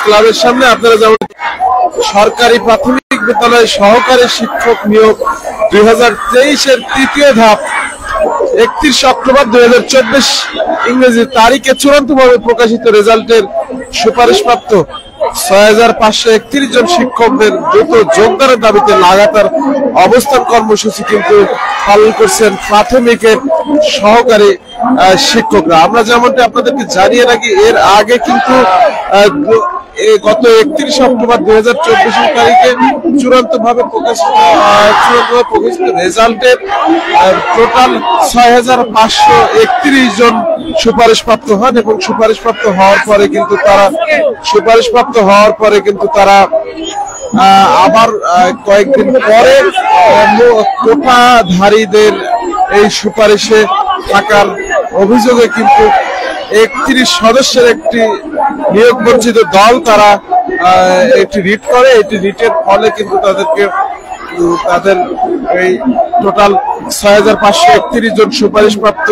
ক্লাবের সামনে আপনারা যেমন সরকারি প্রাথমিক বিদ্যালয়ে সহকারী শিক্ষক নিয়োগ 2023-এর তৃতীয় ধাপ 31 অক্টোবর 2024 ইংরেজি তারিখে চূড়ান্তভাবে প্রকাশিত রেজাল্টের সুপারিশপ্রাপ্ত 6531 জন শিক্ষকদের দ্রুত যোগদানের দাবিতে লাগাতার অবস্থান কর্মসূচি কিন্তু পালন করছেন প্রাথমিকের সহকারী শিক্ষকরা। আমরা যেমনটা আপনাদেরকে জানিয়ে রাখি, এর আগে কিন্তু গত 31 অক্টোবর 2024 তারিখে চূড়ান্তভাবে প্রকাশিত রেজাল্টের টোটাল 6531 জন সুপারিশপ্রাপ্ত হন এবং সুপারিশপ্রাপ্ত হওয়ার পরে কিন্তু তারা আবার কয়েকদিন পরে কোটাধারীদের এই সুপারিশে থাকার অভিযোগে কিন্তু 31 সদস্যের একটি নিয়োগ বঞ্চিত দল তারা একটি রিট করে। এটি রিটের ফলে কিন্তু তাদের এই টোটাল 6531 জন সুপারিশপ্রাপ্ত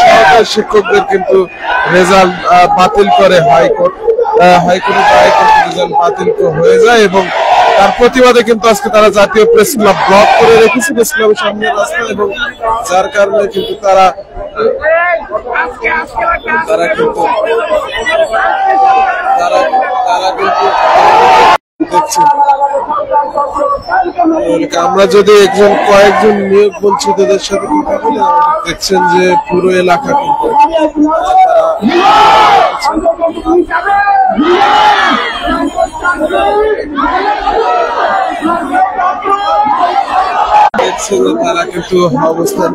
সহকারী শিক্ষকদের কিন্তু রেজাল্ট বাতিল করে হাইকোর্টে রেজাল্ট বাতিল হয়ে যায় এবং তার প্রতিবাদে কিন্তু আজকে তারা জাতীয় প্রেস ক্লাব ব্লক করে রেখেছে প্রেস ক্লাবের সামনে রাস্তা, এবং যার কারণে কিন্তু তারা দেখছেন। আমরা যদি কয়েকজন নিয়োগ বঞ্চিতদের সাথে কথা বলি, দেখছেন যে পুরো এলাকা কিন্তু দেখছেন যে তারা কিন্তু অবস্থান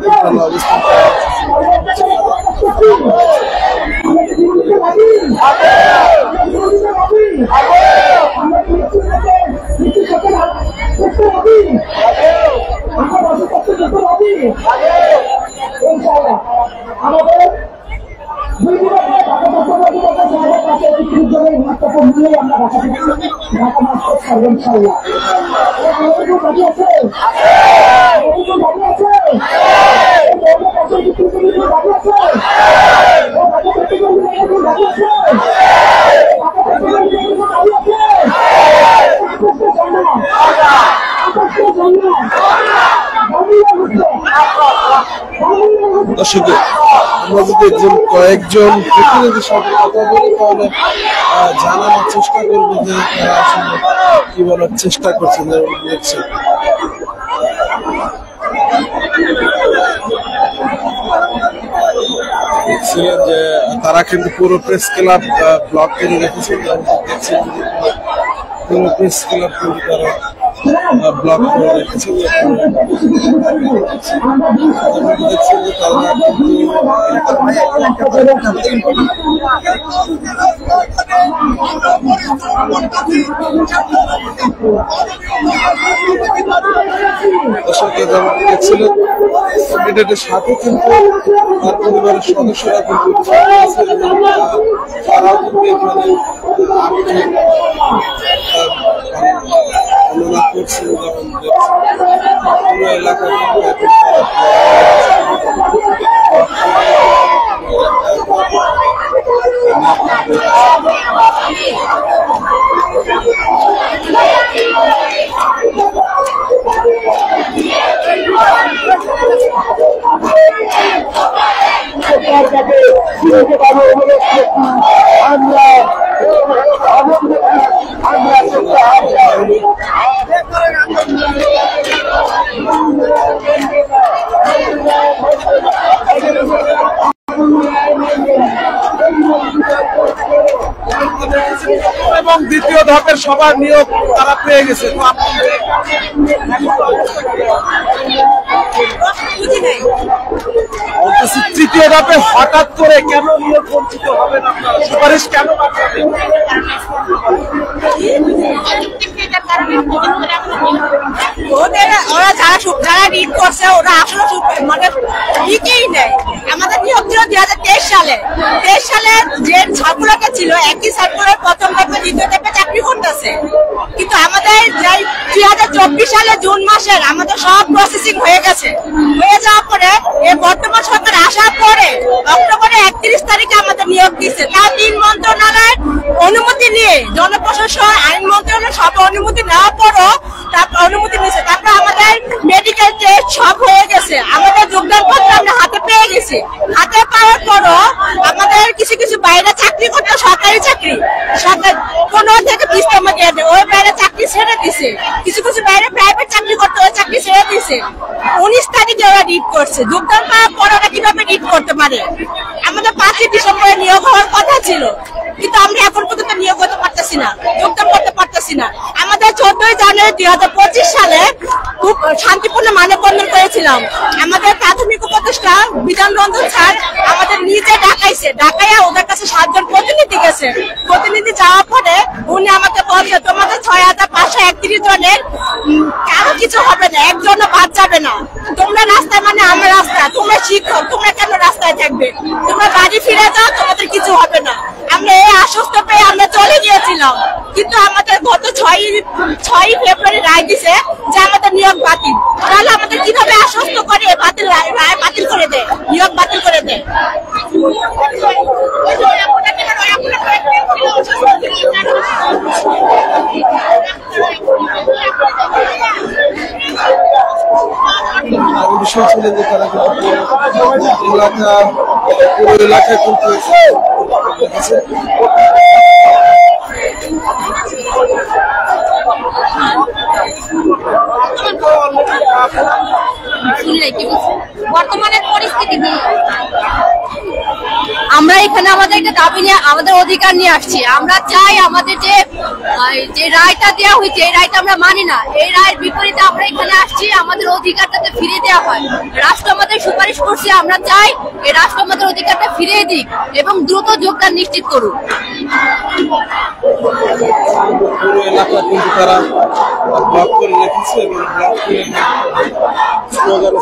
দর্শক, আমরা যদি কয়েকজন প্রতিনিধির সাথে কথা বলি তাহলে জানানোর চেষ্টা করবো যে তারা আসলে কি বলার চেষ্টা করছেন। দেখছেন যে তারা কিন্তু পুরো প্রেস ক্লাব ব্লক করে রেখেছেন। দেখছেন পুরো প্রেস ক্লাব কিন্তু তারা ব্লক করে রেখেছেন। দেখছেন যে তারা দেখছিলেন ক্যান্ডিডেটের সাথে কিন্তু তার পরিবারের সদস্যরা কিন্তু তারাও কিন্তু এখানে অনুরোধ করছে। যেমন পুরো এলাকা এবং দ্বিতীয় ধাপের সবার নিয়োগ তারা পেয়ে গেছে। তৃতীয় ধাপে হঠাৎ করে কেন নিয়োগ বঞ্চিত হবেন আপনারা? সুপারিশ কেন ওরা যারা রিড করছে ওরা আসলে মানে ঠিকই নেই। আমাদের নিয়োগ ছিল 2023 সালে। 23 সালে যে সার্কুলারটা ছিল একই সার্কুলার প্রথম ধাপে দ্বিতীয় ধাপে চাকরি করতেছে, কিন্তু আমাদের 2024 সালে জুন মাসের আমাদের সব প্রসেসিং হয়ে গেছে। হয়ে যাওয়ার পরে এই বর্তমান সরকার আসার পরে অক্টোবরের 31 তারিখে আমাদের নিয়োগ দিচ্ছে। তাও 3 মন্ত্রণালয়ের অনুমতি নিয়ে জনপ্রশাসন আইন মন্ত্রণালয় সব অনুমতি নেওয়ার পরও তারপর অনুমতি নিয়েছে, তারপর আমাদের মেডিকেল টেস্ট সব হয়ে গেছে, আমাদের যোগদান পত্র আমরা হাতে পেয়ে গেছি। হাতে পাওয়ার পরও আমাদের কিছু কিছু বাইরে চাকরি করতে, সরকারি চাকরি সরকার 15 থেকে 20 টাকা দিয়ে দেয়, ওই বাইরে চাকরি ছেড়ে দিছে। কিছু কিছু বাইরে প্রাইভেট চাকরি করতে, ওই চাকরি ছেড়ে দিছে। 19 তারিখে ওরা রিট করছে। যোগদান পাওয়ার পর ওরা কিভাবে রিট করতে পারে? আমাদের 5 ডিসেম্বরে নিয়োগ হওয়ার কথা ছিল, কিন্তু আমরা এখন পর্যন্ত নিয়োগ করতে পারতেছি না, যোগদান করতে পারতেছি না। আমাদের 14 জানুয়ারি 2025 সালে খুব শান্তিপূর্ণ মানববন্ধন করেছিলাম। আমাদের প্রাথমিক উপদেষ্টা বিধান রঞ্জন স্যার আমাদের নিজে ডাকাইছে, ডাকাইয়া ওদের কাছে 7 জন প্রতিনিধি গেছে। প্রতিনিধি যাওয়ার পরে উনি আমাকে বলছে, তোমাদের 6531 জনের কারো কিছু হবে না, একজনও বাদ যাবে না। তোমরা রাস্তায় মানে আমরা রাস্তা, তোমরা শিক্ষক, তোমরা কেন রাস্তায় থাকবে? তোমরা বাড়ি ফিরে যাও, তোমাদের কিছু হবে না। আমরা এই আশ্বস্ত পেয়ে আমরা চলে গিয়েছিলাম, কিন্তু আমাদের গত 6 ফেব্রুয়ারি রায় দিছে যে আমাদের নিয়োগ বাতিল। তাহলে আমাদের কিভাবে আশ্বস্ত করে বাতিল রায় বাতিল করে দেয়, নিয়োগ বাতিল করে দেয়? বিষয় ছিলেন যে তারা পুরো এলাকায় কিন্তু বর্তমানের পরিস্থিতি কি? আমরা এখানে আমাদের একটা দাবি নিয়ে, আমাদের অধিকার নিয়ে আসছি। আমরা চাই আমাদের যে রায়টা দেওয়া হয়েছে, এই রায়টা আমরা মানি না। এই রায়ের বিপরীতে আমরা এখানে আসছি, আমাদের অধিকারটাকে ফিরিয়ে দেওয়া হয়। রাষ্ট্র আমাদের সুপারিশ করছে, আমরা চাই এই রাষ্ট্র আমাদের অধিকারটা ফিরিয়ে দিক এবং দ্রুত যোগদান নিশ্চিত করুক। পুরো এলাকা কিন্তু তারা ব্লক করে রেখেছে এবং ব্লক করে স্লোগান